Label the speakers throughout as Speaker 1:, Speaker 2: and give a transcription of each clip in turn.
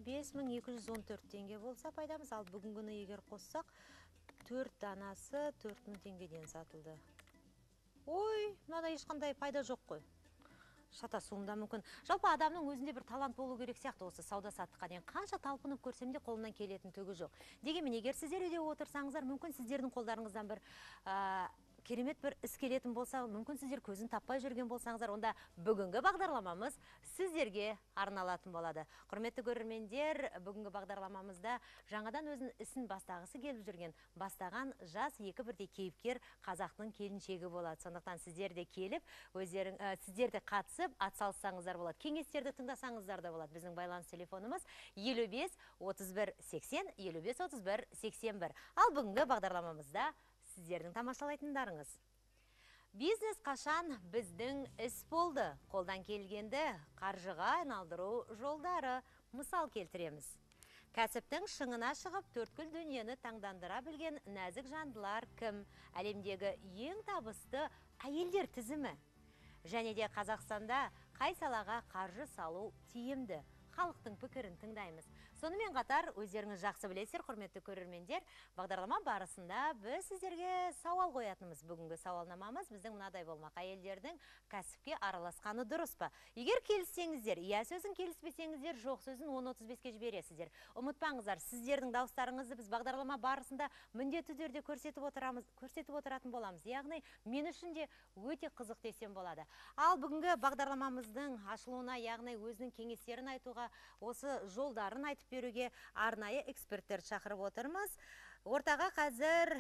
Speaker 1: 5214 теңге болса пайдамыз, ал бүгінгіні егер қоссақ 4 данасы 4000 теңгеден сатылды. Ой, мынада ешқандай пайда жоқ қой. Шатасуым да мүмкін. Жалпы адамның өзінде бір талант болу керек сияқты осы сауда-саттыққа дейін. Қанша талпынып көрсем де қолымнан келетін түгі жоқ. Дегенмен, егер сіздер үйде отырсаңыздар, мүмкін сіздердің қолдарыңыздан бір керемет бір іс келетін болса, мүмкін сіздер көзін таппай жүрген болсаңыздар, онда бүгінгі бағдарламамыз сіздерге арналатын болады. Құрметті көрермендер, бүгінгі бағдарламамызда жаңадан өзінің ісін бастағысы келіп жүрген, бастаған жас екі бірдей кейіпкер қазақтың келіншегі болады. Сондықтан сіздер де келіп, сіздер де қатысып, атсалыссаңыздар болады. Кеңестерді тыңдасаңыздар да болады. Біздің байланыс телефонымыз 55 31 80 55 31 81. Ал бүгінгі бағдарламамызда сіздердің тамашалайтындарыңыз. Бизнес қашан біздің іс болды. Қолдан келгенді қаржыға айналдыру жолдары. Мысал келтіреміз. Кәсіптің шыңына шығып, төрткүл дүниені таңдандыра білген нәзік жандылар кім? Әлемдегі ең табысты әйелдер тізімі. Және де Қазақстанда қай салаға қаржы салу тиімді? Халықтың пікірін тыңдаймыз. Сонымен қатар, өздеріңіз жақсы білесіздер, құрметті көрермендер, бағдарлама барысында біз сіздерге сауал қоятынымыз. Бүгінгі сауалнамамыз біздің мынадай болмақ: әйелдердің кәсіпке араласқаны дұрыс па? Егер келіссеңіздер, иә сөзін, келіспесеңіздер, жоқ сөзін 10-35-ке жібересіздер. Ұмытпаңыздар, сіздердің дауыстарыңызды біз бағдарлама барысында міндетті түрде көрсетіп отыратын боламыз. Яғни, мен үшін де өте қызық десем болады. Ал бүгінгі бағдарламамыздың ашылуына, яғни өзінің кеңестерін айтуға, осы жолдарын айтып беруге арнайы эксперттер шақырып отырмыз. Ортаға қазір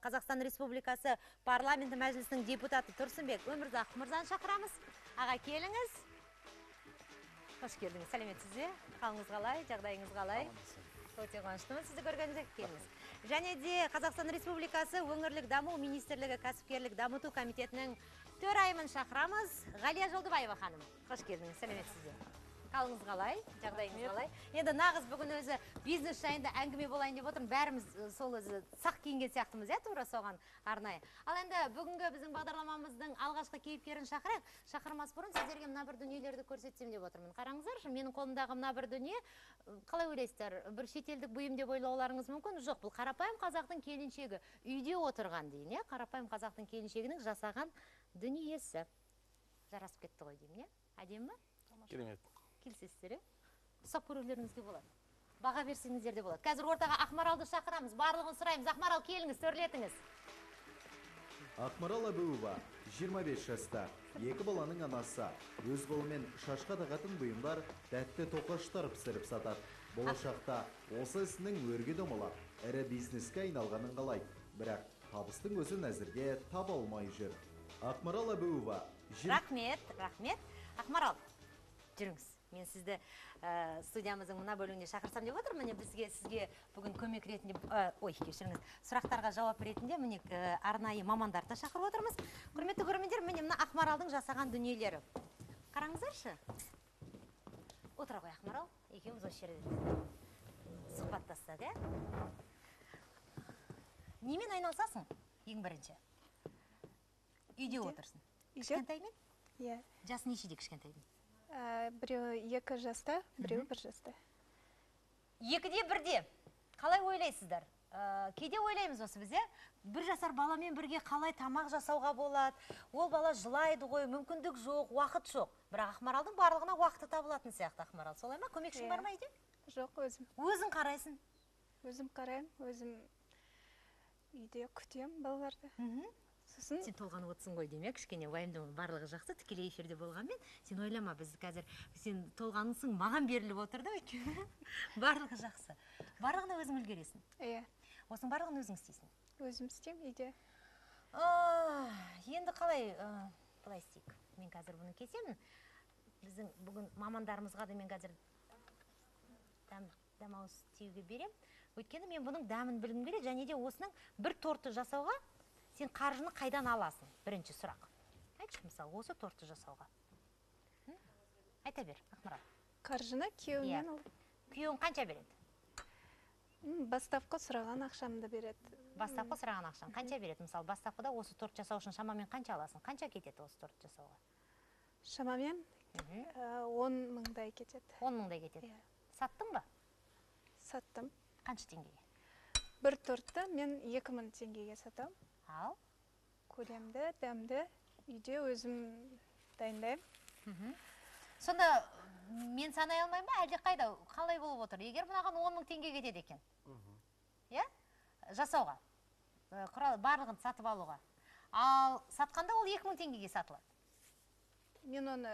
Speaker 1: Қазақстан Республикасы парламенті мәжілісінің депутаты Тұрсынбек Өмірзақов мырзаны шақырамыз. Аға, келіңіз. Қош келдіңіз. Сәлеметсіз бе? Қалыңыз қалай? Жағдайыңыз қалай? Өте қуаныштымын сізді көргеніңізге. Келіңіз. Және де Қазақстан Республикасы өңірлік даму министрлігі кәсіпкерлік дамыту комитетінің төрайымын шақырамыз. Ғалия Жолдыбаева ханым. Қош келдіңіз. Сәлеметсіз бе? Қалыңыз қалай? Жағдайыңыз қалай? Енді нағыз бүгін өзі бизнес жайында әңгіме болайын деп отырмын. Бәріміз сол өзі сақ киінген сияқтымыз, тура соған арнайы. Ал енді бүгінгі біздің бағдарламамыздың алғашқы кейіпкерін шақырайық. Шақырмас бұрын сіздерге мына бір дүниелерді көрсетсем деп отырмын. Қараңыздаршы, менің қолымдағы мына бір дүние, қалай ойлайсыздар? Бір шетелдік бұйым деп ойлауларыңыз мүмкін? Жоқ, бұл қарапайым қазақтың келіншегі, үйде отырған дейін, қарапайым қазақтың келіншегінің жасаған дүниесі. Жарасып кетті ғой деймін, әдемі ме?
Speaker 2: Керемет.
Speaker 1: Келсесіздер, ұсап көрулеріңізге болады. Баға берсеңіздер де болады. Қазір ортаға Ақмаралды шақырамыз. Барлығын сұраймыз. Ақмарал, келіңіз, төрлетіңіз.
Speaker 3: Ақмарал Әбуова, 25 жаста, екі баланың анасы. Өз қолымен шашқа тағатын бұйымдар, тәтті тоқаштар пісіріп сатады. Болашақта осы ісінің өрге домалап, ірі бизнеске айналғанын қалайды. Бірақ табыстың өзін әзірге таба алмай жүр. Ақмарал Әбуова.
Speaker 1: Рахмет. Ақмарал, жүріңіз. Мен сізді студиямыздың мына бөлігіне шақырсам деп отырмын. Міне сізге бүгін көмек ретінде, кешіріңіз, сұрақтарға жауап ретінде міне арнайы мамандарды шақырып отырмыз. Құрметті көрермендер, міне мына Ақмаралдың жасаған дүниелері. Қараңыздаршы. Отыра қой, Ақмарал. Екеуміз осы жерде сұхбаттастық, Немен айналысасың, ең бірінші? Үйде отырсың. Кішкентаймен?
Speaker 4: Иә.
Speaker 1: Жасы нешеде кішкентайдың?
Speaker 4: Біреуі 2 жаста, біреуі 1 жаста.
Speaker 1: 2-де 1-де. Қалай ойлайсыздар? Кейде ойлаймыз осы біз, 1 жасар баламен бірге қалай тамақ жасауға болады? Ол бала жылайды ғой, мүмкіндік жоқ, уақыт жоқ. Бірақ Ақмаралдың барлығына уақыты табылатын сияқты, Ақмарал. Солай ма? Көмекшің бар ма үйде?
Speaker 4: Жоқ, өзім.
Speaker 1: Өзің қарайсың?
Speaker 4: Өзім қараймын, өзім үйде күтем балаларды.
Speaker 1: Сен толғанып отырсың ғой демек, кішкене уайымдама, барлығы жақсы, тікелей эфирде болғанмен, сен ойлама, біз қазір сен толғанысың маған беріліп отырды, өйткені барлығы жақсы. Барлығына өзің үлгересің?
Speaker 4: Иә.
Speaker 1: Осының барлығын өзің істейсің?
Speaker 4: Өзім істеймін үйде.
Speaker 1: Енді қалай былай істейік? Мен қазір бұны кесемін. Біздің бүгін мамандарымызға да мен қазір дәмауыз тиюге берем. Өйткені мен бұның дәмін білгім келеді, және де осының бір тортты жасауға сен қаржыны қайдан аласың? Бірінші сұрақ. Айтшы, мысалы, осы тортты жасауға. Айта бер, Ақмарал.
Speaker 4: Қаржыны күйеуімнен алып.
Speaker 1: Күйеуің қанша береді?
Speaker 4: Бастапқы сұраған ақшамды береді.
Speaker 1: Бастапқы сұраған ақшам қанша береді? Мысалы, бастапқыда осы торт жасау үшін шамамен қанша аласың? Қанша кетеді осы торт жасауға?
Speaker 4: Шамамен 10 мыңдай кетеді.
Speaker 1: 10 мыңдай кетеді. Саттың ба?
Speaker 4: Саттым.
Speaker 1: Қанша теңгеге?
Speaker 4: Бір тортты мен 2000 теңгеге сатам.
Speaker 1: Ал.
Speaker 4: Көлемді, дәмді, үйде өзім дайындаймын.
Speaker 1: Сонда мен санай алмаймын ба, әлде қайда, қалай болып отыр? Егер мынаған 10 000 теңге кетеді екен. Иә? Жасауға. Барлығын сатып алуға. Ал сатқанда ол 2000 теңгеге сатылады.
Speaker 4: Мен оны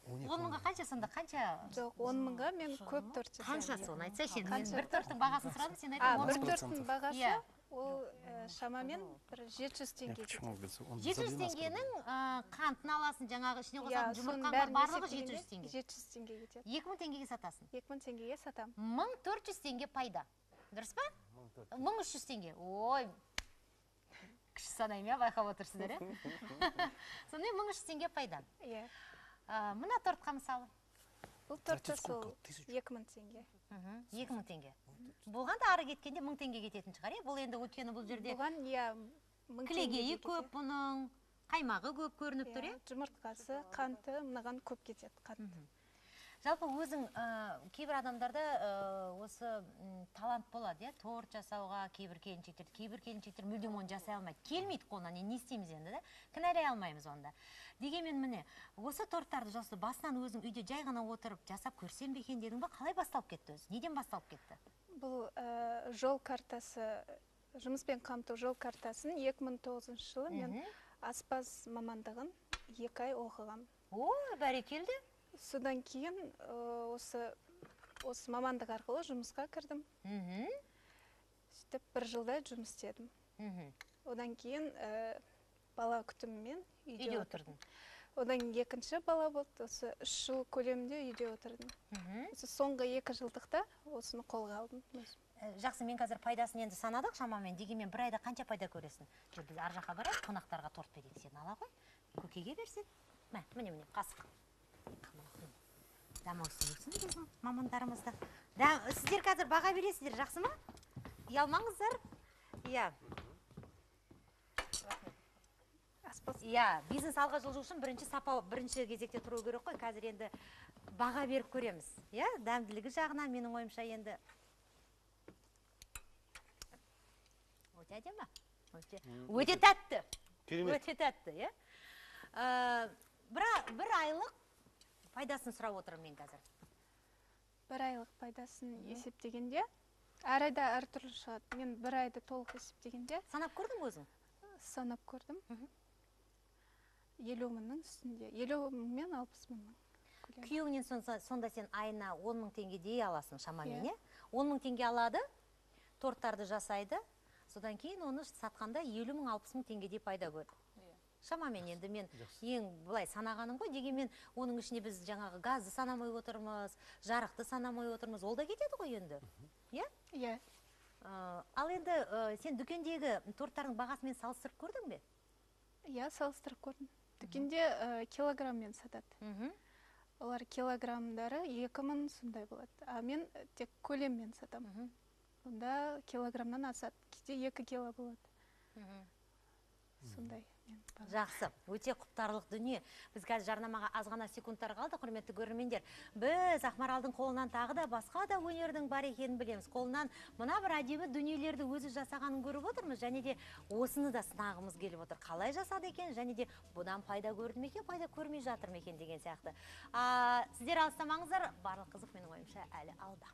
Speaker 1: 10 000-ға қанша сонда? Қанша?
Speaker 4: жоқ, 10 000-ға мен көп торт жасаймын.
Speaker 1: Қаншасы оны айтсайшы, енді мен
Speaker 4: Қанша?
Speaker 1: бір торттың бағасын сұрадым, сен айтып
Speaker 4: Бір
Speaker 1: 10 000.
Speaker 4: торттың бағасы
Speaker 1: Иә.
Speaker 4: ол шамамен бір 700 теңге кетеді.
Speaker 1: 700 теңгенің қантын аласың, жаңағы ішіне
Speaker 4: Иә,
Speaker 1: қосатын
Speaker 4: соның
Speaker 1: жұмыртқаң бар,
Speaker 4: бәрін
Speaker 1: барлығы
Speaker 4: есептегенде
Speaker 1: 700 теңге.
Speaker 4: 700 теңге кетеді.
Speaker 1: 2000 теңгеге сатасың.
Speaker 4: 2000 теңгеге сатам.
Speaker 1: 1400 теңге пайда. Дұрыс па? 1300 теңге. Ой, кіші санаймын, байқап отырсыздар, сонымен 1300 теңге пайда.
Speaker 4: Иә.
Speaker 1: Мына тортқа мысалы?
Speaker 4: Бұл тортта сол 2000 теңге.
Speaker 1: 2000 теңге. Болғанда ары кеткенде 1000 теңге кететін шығар, бұл енді өткені бұл жерде
Speaker 4: Бұған, иә, 1000
Speaker 1: кілегейі көп бұның, қаймағы көп көрініп тұр,
Speaker 4: жұмыртқасы, қанты, мынаған көп кетеді, қант.
Speaker 1: Жалпы өзің кейбір адамдарда осы талант болады, торт жасауға, кейбір келіншектер мүлдем оны жасай алмайды. Келмейді қолынан, не істейміз енді, кінәлай алмаймыз онда. Дегенмен міне, осы торттарды жасау басынан өзің үйде жай ғана отырып жасап көрсем бе екен дедің ба, қалай басталып кетті өзі? Неден басталып кетті?
Speaker 4: Бұл жол картасы, жұмыспен қамту жол картасын 2009 жылы мен аспаз мамандығын 2 ай оқығам.
Speaker 1: Ой, бәрекелді.
Speaker 4: Содан кейін осы мамандық арқылы жұмысқа кірдім. Сөйтіп 1 жылда жұмыс істедім. Одан кейін бала күтімімен үйде отырдым. Одан екінші бала болды, осы 3 жыл көлемінде үйде отырдым. Соңғы 2 жылдықта осыны қолға алдым.
Speaker 1: Жақсы, мен қазір пайдасын енді санадық шамамен, дегенмен бір айда қанша пайда көресің? Біз ар жаққа барайық, қонақтарға торт берейік, сен ала қой, көкеге берсен. Міне, қасық. Дамаусыз біздің мамандарымызды. Сіздер қазір баға бересіздер, жақсы ма? Ұялмаңыздар. Иә. Иә, бизнес алға жылжу үшін бірінші кезекте тұру керек қой. Қазір енді баға беріп көреміз. Иә, дәмділігі жағынан менің ойымша енді. Өте әдемі. Өте тәтті. Өте тәтті, иә. Бір айлық пайдасын сұрап отырмын мен қазір.
Speaker 4: 1 айлық пайдасын есептегенде, әр айда әртүрлі шығады. Мен 1 айды толық есептегенде.
Speaker 1: Санап көрдің өзің?
Speaker 4: Санап көрдім. 50 000-нің үстінде. 50 000 мен 60 000-нің.
Speaker 1: Күйеуінен сонда сен айына 10 000 теңгедей аласың шамамен, не? 10 000 теңге алады, торттарды жасайды, содан кейін оны сатқанда 50 000, 60 000 теңгедей пайда көрді. Шамамен енді мен ең бұлай санағаным ғой, дегенмен оның ішіне біз жаңағы газды санамай отырмыз, жарықты санамай отырмыз, ол да кетеді ғой енді. Иә?
Speaker 4: Иә.
Speaker 1: Ал енді сен дүкендегі торттардың бағасымен салыстырып көрдің бе?
Speaker 4: Иә, салыстырып көрдім. Дүкенде килограммен сатады. Олар килограмдары 2000 сондай болады. А мен тек көлеммен сатам. Онда килограмнан асады. Кейде 2 кило болады. Сондай.
Speaker 1: Жақсы, өте құптарлық дүние. Біз қазір жарнамаға аз ғана секундтар қалды, құрметті көрермендер. Біз Ақмаралдың қолынан тағы да басқа да өнердің бар екенін білеміз. Қолынан мына бір әдемі дүниелерді өзі жасағанын көріп отырмыз, және де осыны да сынағымыз келіп отыр. Қалай жасады екен, және де бұдан пайда көрді ме екен, пайда көрмей жатыр ма екен деген сияқты. Сіздер алыстамаңыздар, барлық қызық менің ойымша әлі алда.